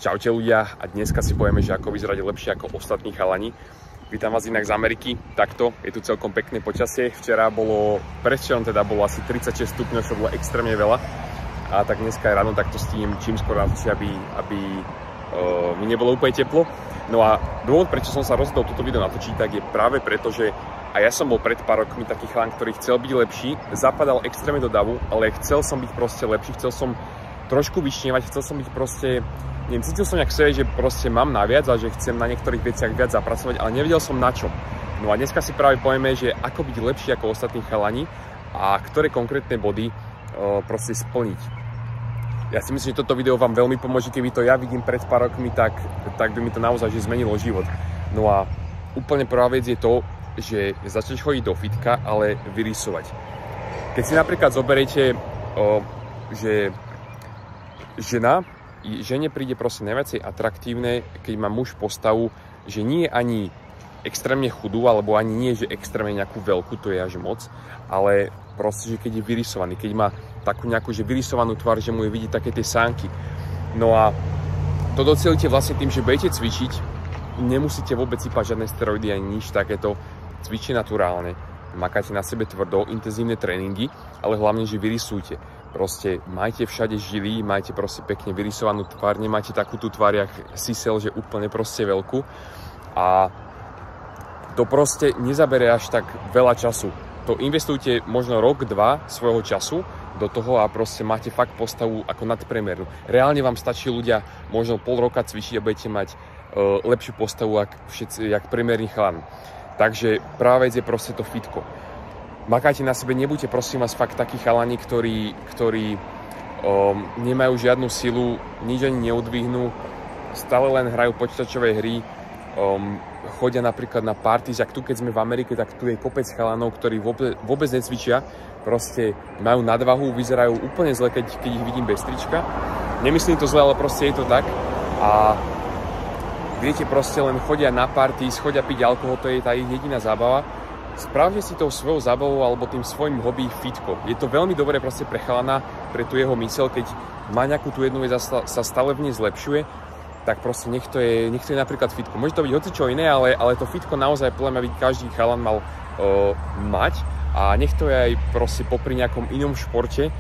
Čaute ľudia, a dneska si povieme, že ako vyzerať lepšie ako ostatní chalani. Vítam vás inak z Ameriky, takto, je tu celkom pekné počasie. Včera bolo, predvčerom teda bolo asi 36 stupňov, čo bolo extrémne veľa. A tak dneska je ráno takto s tým čím skôr natočí, aby mi nebolo úplne teplo. No a dôvod, prečo som sa rozhodol toto video natočiť, tak je práve preto, že a ja som bol pred pár rokmi taký chalan, ktorý chcel byť lepší, zapadal extrémne do davu, ale chcel som byť proste lepší, chcel som trošku vyšnievať, chcel som byť proste, neviem, cítil som nejak sebe, že proste mám naviac a že chcem na niektorých veciach viac zapracovať, ale nevedel som na čo. No a dneska si práve povieme, že ako byť lepší ako ostatní chalani a ktoré konkrétne body proste splniť. Ja si myslím, že toto video vám veľmi pomôže, keby to ja vidím pred pár rokmi, tak by mi to naozaj že zmenilo život. No a úplne prvá vec je to, že začneš chodiť do fitka, ale vyrysovať. Keď si napríklad zoberiete, že žene príde proste najviacej atraktívne, keď má muž postavu, že nie je ani extrémne chudú, alebo ani nie, že extrémne nejakú veľkú, to je až moc, ale proste, že keď je vyrysovaný, keď má takú nejakú, že vyrysovanú tvár, že mu je vidieť také tie sánky. No a to docielite vlastne tým, že budete cvičiť, nemusíte vôbec sypať žiadne steroidy ani nič takéto, cvičte naturálne, makáte na sebe tvrdo, intenzívne tréningy, ale hlavne, že vyrysujte. Proste majte všade žily, majte proste pekne vyrysovanú tvár, nemáte takú tú tvár, jak sisel, že úplne proste veľkú. A to proste nezabere až tak veľa času. To investujte možno rok, dva svojho času do toho a proste máte fakt postavu ako nadpriemernú. Reálne vám stačí ľudia možno pol roka cvičiť a budete mať lepšiu postavu jak priemerný chalan. Takže prvá vec je proste to fitko. Makajte na sebe, nebuďte prosím vás fakt takí chalani, ktorí nemajú žiadnu silu, nič ani neudvihnú, stále len hrajú počítačové hry, chodia napríklad na parties, ak tu keď sme v Amerike, tak tu je kopec chalanov, ktorí vôbec necvičia, proste majú nadvahu, vyzerajú úplne zle, keď ich vidím bez trička. Nemyslím to zle, ale proste je to tak. A viete, proste len chodia na parties, chodia piť alkohol, to je tá ich jediná zábava. Spravte si tou svojou zábavou alebo tým svojim hobby fitko. Je to veľmi dobré proste pre chalana, pre tú jeho myseľ, keď má nejakú tú jednu vec a sa stále v nej zlepšuje, tak proste nech to je napríklad fitko. Môže to byť hocičo iné, ale to fitko naozaj podľa mňa by každý chalan mal mať a nech to je aj proste popri nejakom inom športe.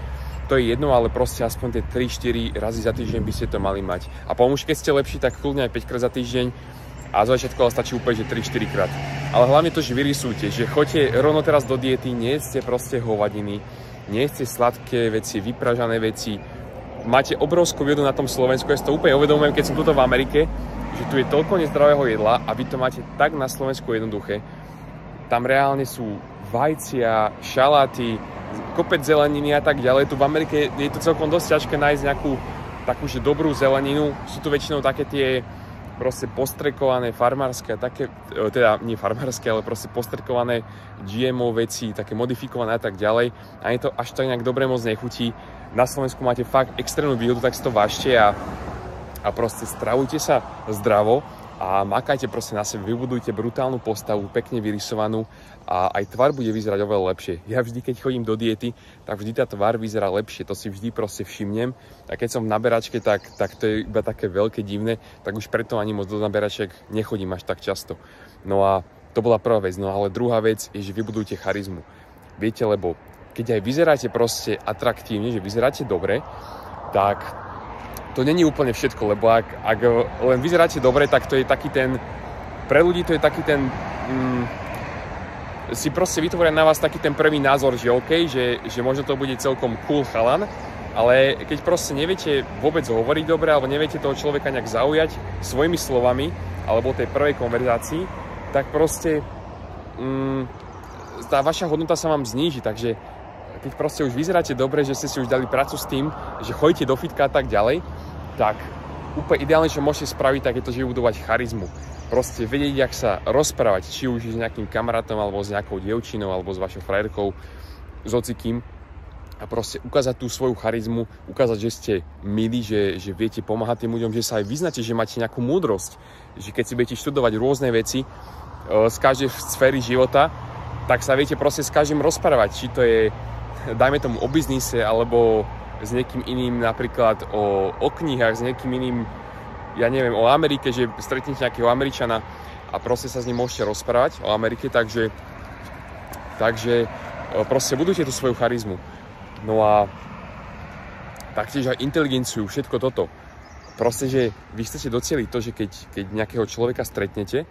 To je jedno, ale proste aspoň tie 3-4 razy za týždeň by ste to mali mať. A pomôž, keď ste lepší, tak kľudne aj 5 krát za týždeň. A z začiatku ale stačí úplne, že 3-4 krát. Ale hlavne to, že vyrysujte, že choďte rovno teraz do diety, nie ste proste hovadiny, nie ste sladké veci, vypražané veci. Máte obrovskú výhodu na tom Slovensku, ja si to úplne uvedomujem, keď som tuto v Amerike, že tu je toľko nezdravého jedla a vy to máte tak na Slovensku jednoduché. Tam reálne sú vajcia, šaláty, kopec zeleniny a tak ďalej. Tu v Amerike je to celkom dosť ťažké nájsť nejakú takú, že dobrú zeleninu. Sú tu väčšinou také tie proste postrekované farmárske, také, teda nie farmárske, ale proste postrekované GMO veci, také modifikované a tak ďalej. A je to až tak nejak dobre moc nechutí. Na Slovensku máte fakt extrémnu výhodu, tak si to vážte a proste stravujte sa zdravo a makajte proste na sebe, vybudujte brutálnu postavu, pekne vyrysovanú a aj tvar bude vyzerať oveľa lepšie. Ja vždy, keď chodím do diety, tak vždy tá tvar vyzerá lepšie, to si vždy proste všimnem. A keď som v naberačke, tak to je iba také veľké, divné, tak už preto ani moc do naberaček nechodím až tak často. No a to bola prvá vec, no ale druhá vec je, že vybudujte charizmu. Viete, lebo keď aj vyzeráte proste atraktívne, že vyzeráte dobre, tak to není úplne všetko, lebo ak len vyzeráte dobre, tak to je taký ten, pre ľudí to je taký ten, si proste vytvoria na vás taký ten prvý názor, že OK, že možno to bude celkom cool chalan, ale keď proste neviete vôbec hovoriť dobre, alebo neviete toho človeka nejak zaujať svojimi slovami, alebo tej prvej konverzácii, tak proste tá vaša hodnota sa vám zníži, takže keď proste už vyzeráte dobre, že ste si už dali prácu s tým, že chodíte do fitka a tak ďalej, tak úplne ideálne, čo môžete spraviť, tak je to, že budovať charizmu. Proste vedieť, jak sa rozprávať, či už s nejakým kamarátom, alebo s nejakou dievčinou, alebo s vašou frajerkou, s hocikým. A proste ukázať tú svoju charizmu, ukázať, že ste milí, že viete pomáhať tým ľuďom, že sa aj vyznáte, že máte nejakú múdrosť. Že keď si budete študovať rôzne veci z každej sféry života, tak sa viete proste s každým rozprávať. Či to je, dajme tomu, o biznise, alebo s niekým iným napríklad o knihách, s niekým iným ja neviem, o Amerike, že stretnete nejakého Američana a proste sa s ním môžete rozprávať o Amerike, takže proste budujte tú svoju charizmu. No a taktiež aj inteligenciu, všetko toto. Proste, že vy chcete docieliť to, že keď nejakého človeka stretnete,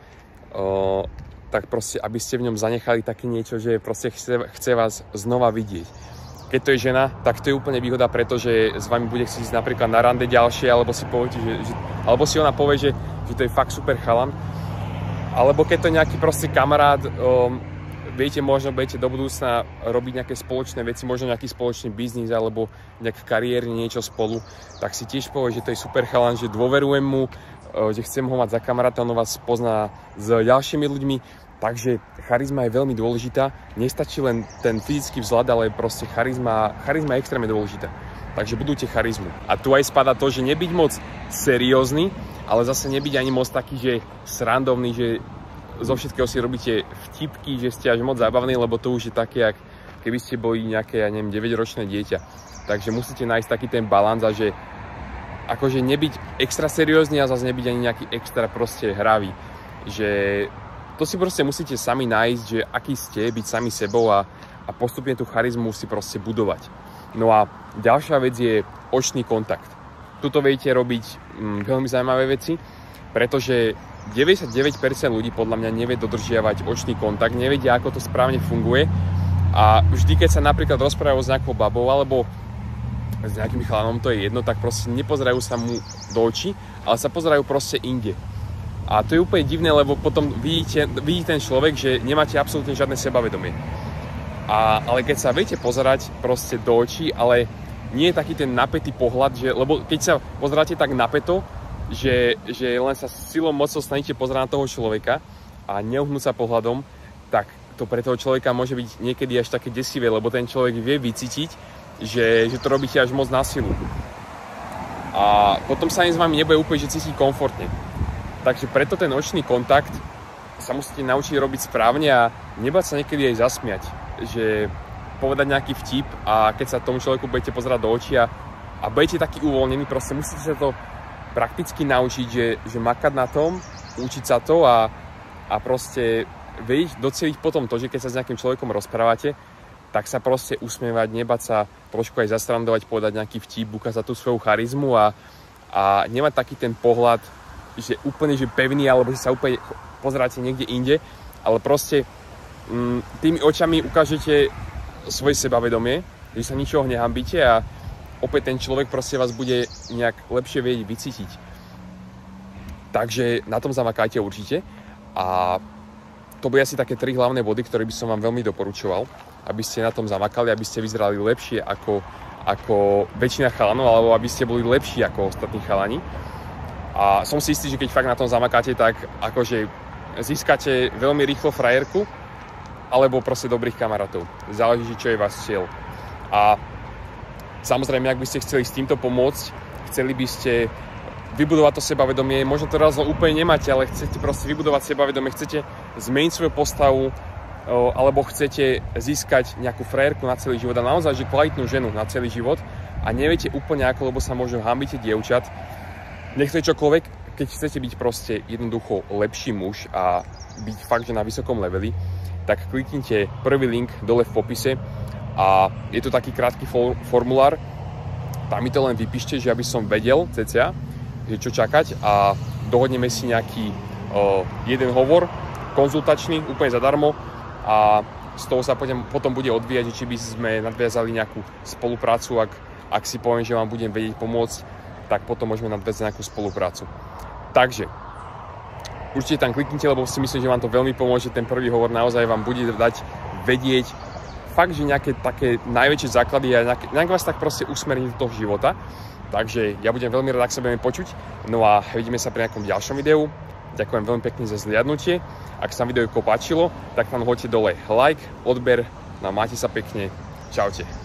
tak proste, aby ste v ňom zanechali také niečo, že proste chce vás znova vidieť. Keď to je žena, tak to je úplne výhoda, pretože s vami bude chcieť ísť napríklad na rande ďalšie, alebo si poviete, alebo si ona povie, že to je fakt super chalan. Alebo keď to je nejaký proste kamarát, viete, možno budete do budúcna robiť nejaké spoločné veci, možno nejaký spoločný biznis alebo nejaké kariérne niečo spolu, tak si tiež povie, že to je super chalan, že dôverujem mu, že chcem ho mať za kamaráta, on vás pozná s ďalšími ľuďmi, takže charizma je veľmi dôležitá. Nestačí len ten fyzický vzhľad, ale proste charizma je extrémne dôležitá. Takže budujte charizmu. A tu aj spadá to, že nebyť moc seriózny, ale zase nebyť ani moc taký, že srandovný, že zo všetkého si robíte vtipky, že ste až moc zábavní, lebo to už je také, jak keby ste boli nejaké, ja neviem, 9-ročné dieťa. Takže musíte nájsť taký ten balans a že akože nebyť extra seriózny a zase nebyť ani nejaký extra proste hravý. Že to si proste musíte sami nájsť, že aký ste, byť sami sebou a postupne tú charizmu si proste budovať. No a ďalšia vec je očný kontakt. Tuto viete robiť veľmi zaujímavé veci, pretože 99% ľudí podľa mňa nevie dodržiavať očný kontakt, nevedia, ako to správne funguje a vždy, keď sa napríklad rozprávajú s nejakou babou alebo s nejakým chalanom, to je jedno, tak proste nepozerajú sa mu do očí, ale sa pozerajú proste inde. A to je úplne divné, lebo potom vidí ten človek, že nemáte absolútne žiadne sebavedomie. Ale keď sa viete pozerať proste do očí, ale nie je taký ten napätý pohľad, lebo keď sa pozeráte tak napäto, že len sa silou mocou snažíte pozerať na toho človeka a neuhnúť sa pohľadom, tak to pre toho človeka môže byť niekedy až také desivé, lebo ten človek vie vycítiť, že to robíte až moc na silu. A potom sa ani s vami nebude úplne že cítiť komfortne. Takže preto ten očný kontakt sa musíte naučiť robiť správne a nebáť sa niekedy aj zasmiať. Že povedať nejaký vtip a keď sa tomu človeku budete pozerať do očí a budete taký uvoľnený, proste musíte sa to prakticky naučiť, že makať na tom, učiť sa to a proste vedieť doceliť potom to, že keď sa s nejakým človekom rozprávate, tak sa proste usmievať, nebať sa trošku aj zastrandovať, povedať nejaký vtip, ukázať tú svoju charizmu a nemať taký ten pohľad, že úplne že pevný, alebo že sa úplne pozeráte niekde inde, ale proste tými očami ukážete svoje sebavedomie, že sa ničoho nehambíte a opäť ten človek proste vás bude nejak lepšie vedieť vycítiť. Takže na tom zamakajte určite a to bude asi také 3 hlavné body, ktoré by som vám veľmi doporučoval, aby ste na tom zamakali, aby ste vyzerali lepšie ako väčšina chalanov, alebo aby ste boli lepší ako ostatní chalani. A som si istý, že keď fakt na tom zamakáte, tak akože získate veľmi rýchlo frajerku, alebo proste dobrých kamarátov. Záleží, čo je váš cieľ. A samozrejme, ak by ste chceli s týmto pomôcť, chceli by ste vybudovať to sebavedomie, možno to raz úplne nemáte, ale chcete proste vybudovať sebavedomie, chcete zmeniť svoju postavu, alebo chcete získať nejakú frajerku na celý život a naozaj, že kvalitnú ženu na celý život a neviete úplne ako, lebo sa možno hambíte dievčat. Nech to je čokoľvek, keď chcete byť proste jednoducho lepší muž a byť fakt, že na vysokom leveli, tak kliknite prvý link dole v popise a je to taký krátky formulár. Tam mi to len vypíšte, že aby som vedel cca, že čo čakať a dohodneme si nejaký jeden hovor konzultačný, úplne zadarmo a z toho sa potom bude odvíjať, či by sme nadviazali nejakú spoluprácu, ak si poviem, že vám budem vedieť pomôcť, tak potom môžeme nadviazať nejakú spoluprácu. Takže určite tam kliknite, lebo si myslím, že vám to veľmi pomôže. Ten prvý hovor naozaj vám bude dať vedieť fakt, že nejaké také najväčšie základy a nejak vás tak proste usmerniť do toho života. Takže ja budem veľmi rád, ak sa budeme počuť. No a vidíme sa pri nejakom ďalšom videu. Ďakujem veľmi pekne za zliadnutie. Ak sa vám video páčilo, tak tam hoďte dole like, odber. No a máte sa pekne. Čaute.